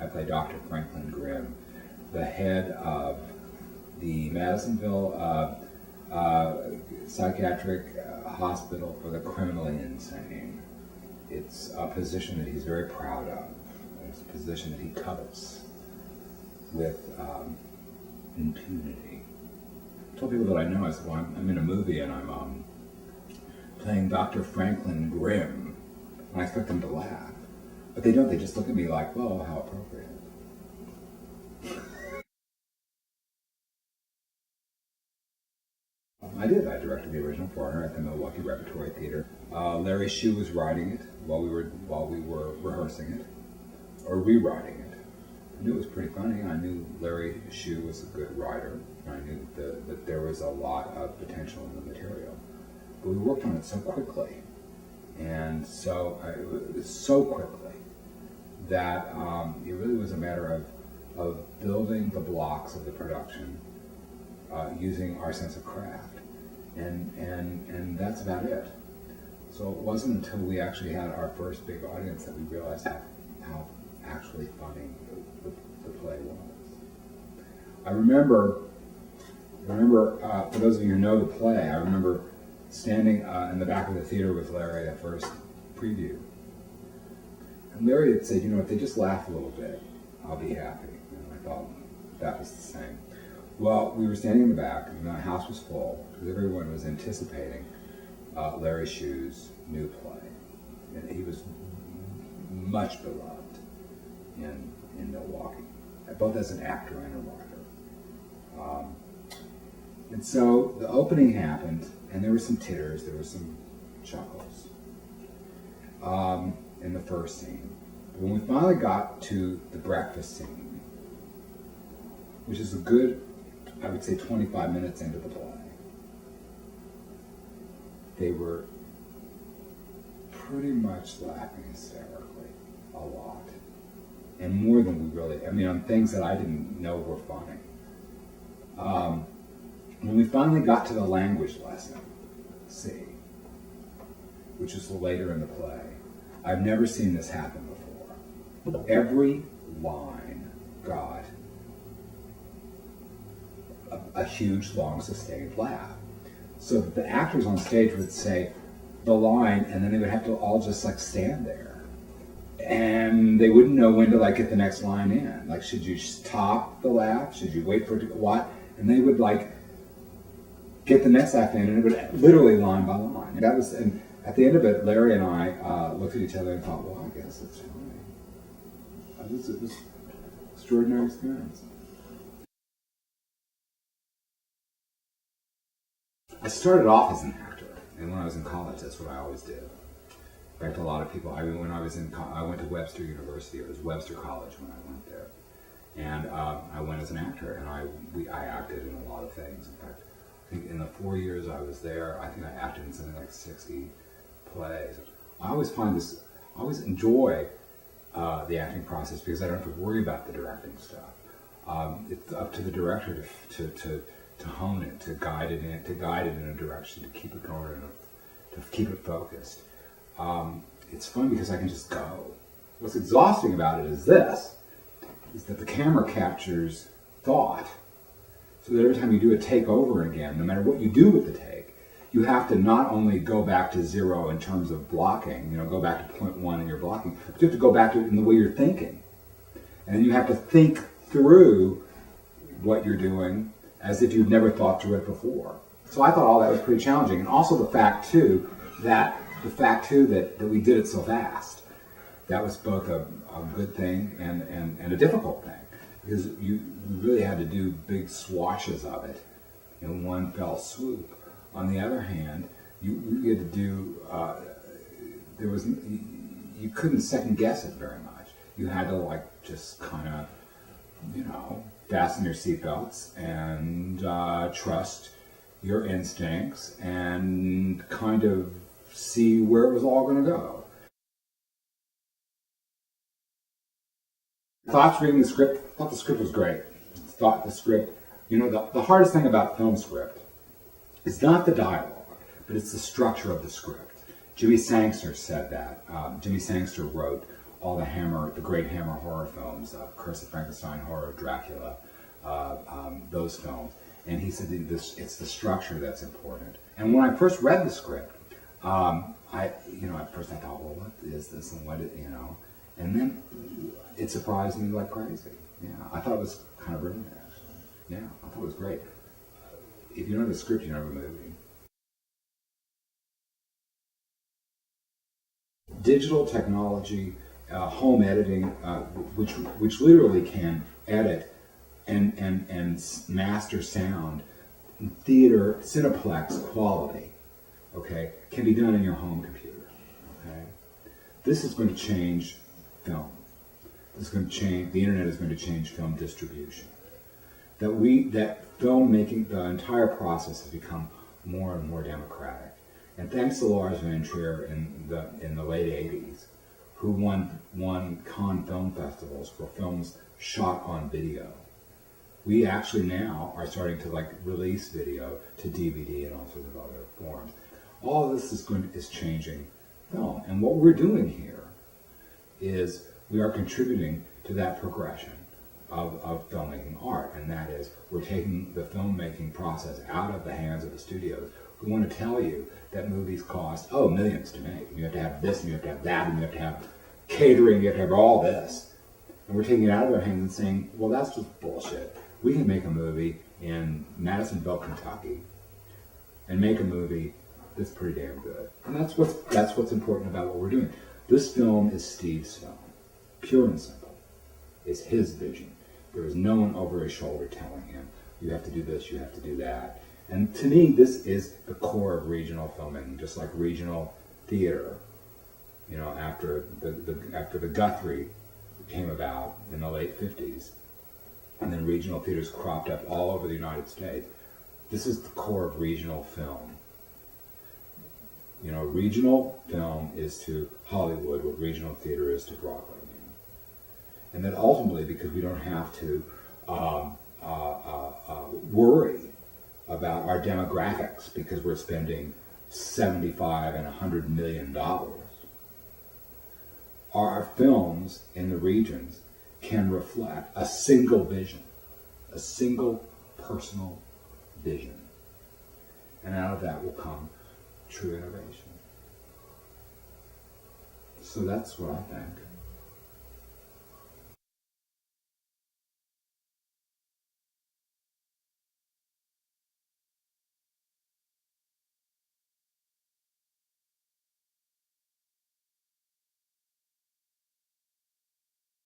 I play Dr. Franklin Grimm, the head of the Madisonville Psychiatric Hospital for the Criminally Insane. It's a position that he's very proud of. It's a position that he covets with impunity. I told people that I know, I said, well, I'm in a movie and I'm playing Dr. Franklin Grimm, and I expect them to laugh. But they don't, they just look at me like, well, how appropriate. I directed the original Foreigner at the Milwaukee Repertory Theater. Larry Shue was writing it while we were rehearsing it, or rewriting it. I knew it was pretty funny. I knew Larry Shue was a good writer. I knew that there was a lot of potential in the material. But we worked on it so quickly, and so quickly that it really was a matter of building the blocks of the production using our sense of craft, and that's about it. So it wasn't until we actually had our first big audience that we realized how actually funny the play was. I remember, for those of you who know the play, I remember standing in the back of the theater with Larry at first preview. And Larry had said, if they just laugh a little bit, I'll be happy. And I thought that was the same. Well, we were standing in the back, and the house was full, because everyone was anticipating Larry Shue's new play. And he was much beloved in Milwaukee, both as an actor and a writer. And so the opening happened, and there were some titters, there were some chuckles in the first scene. But when we finally got to the breakfast scene, which is a good, I would say, 25 minutes into the play, they were pretty much laughing hysterically a lot. And more than we really, on things that I didn't know were funny. When we finally got to the language lesson, C, which is later in the play, I've never seen this happen before. Every line got a huge, long, sustained laugh. So that the actors on stage would say the line, and then they would have to all just stand there. And they wouldn't know when to get the next line in. Should you stop the laugh? Should you wait for it to what? And they would get the next laugh in, and it would literally line by line. And that was, and at the end of it, Larry and I looked at each other and thought, well, I guess it's funny. It was an extraordinary experience. I started off as an actor, and when I was in college, that's what I always did. In fact, a lot of people, when I was I went to Webster University. It was Webster College when I went there. And I went as an actor, and I acted in a lot of things. In fact, I think in the 4 years I was there, I think I acted in something like 60 plays. I always enjoy the acting process because I don't have to worry about the directing stuff. It's up to the director to hone it, to guide it in a direction, to keep it going, to keep it focused. It's fun because I can just go. What's exhausting about it is that the camera captures thought. So that every time you do a take over again, no matter what you do with the take, you have to not only go back to zero in terms of blocking, go back to point one in your blocking, but you have to go back to it in the way you're thinking. And you have to think through what you're doing as if you've never thought through it before. So I thought all that was pretty challenging. And also the fact too that we did it so fast. That was both a good thing and a difficult thing, because you really had to do big swatches of it in one fell swoop. On the other hand, you had to do, you couldn't second guess it very much. You had to just kind of, fasten your seatbelts and trust your instincts and kind of see where it was all going to go. Thoughts reading the script, thought the script was great. Thought the script, the hardest thing about film script is not the dialogue, but it's the structure of the script. Jimmy Sangster said that. Jimmy Sangster wrote all the great Hammer horror films, Curse of Frankenstein, Horror of Dracula, those films. And he said it's the structure that's important. And when I first read the script, at first I thought, well, what is this and what, and then it surprised me like crazy. Yeah, I thought it was kind of brilliant, actually. Yeah, I thought it was great. If you know the script, you know the movie. Digital technology, home editing, which literally can edit and master sound, theater, Cineplex quality, okay, can be done in your home computer, okay? This is going to change film. This is going to change, the internet is going to change film distribution. That filmmaking, the entire process has become more and more democratic. And thanks to Lars von Trier in the late 80s, who won Cannes film festivals for films shot on video. We actually now are starting to release video to DVD and all sorts of other forms. All of this is changing film. And what we're doing here is we are contributing to that progression of filmmaking art. And that is, we're taking the filmmaking process out of the hands of the studios who want to tell you that movies cost, millions to make. You have to have this, and you have to have that, and you have to have catering, you have to have all this. And we're taking it out of their hands and saying, well, that's just bullshit. We can make a movie in Madisonville, Kentucky, and make a movie that's pretty damn good. And that's what's important about what we're doing. This film is Steve's film, pure and simple. It's his vision. There is no one over his shoulder telling him, you have to do this, you have to do that. And to me, this is the core of regional filmmaking, just like regional theater. After the Guthrie came about in the late 50s, and then regional theaters cropped up all over the United States. This is the core of regional film. Regional film is to Hollywood what regional theater is to Broadway. And then ultimately, because we don't have to worry about our demographics because we're spending $75 and $100 million, our films in the regions can reflect a single vision, a single personal vision. And out of that will come true innovation. So that's what I think.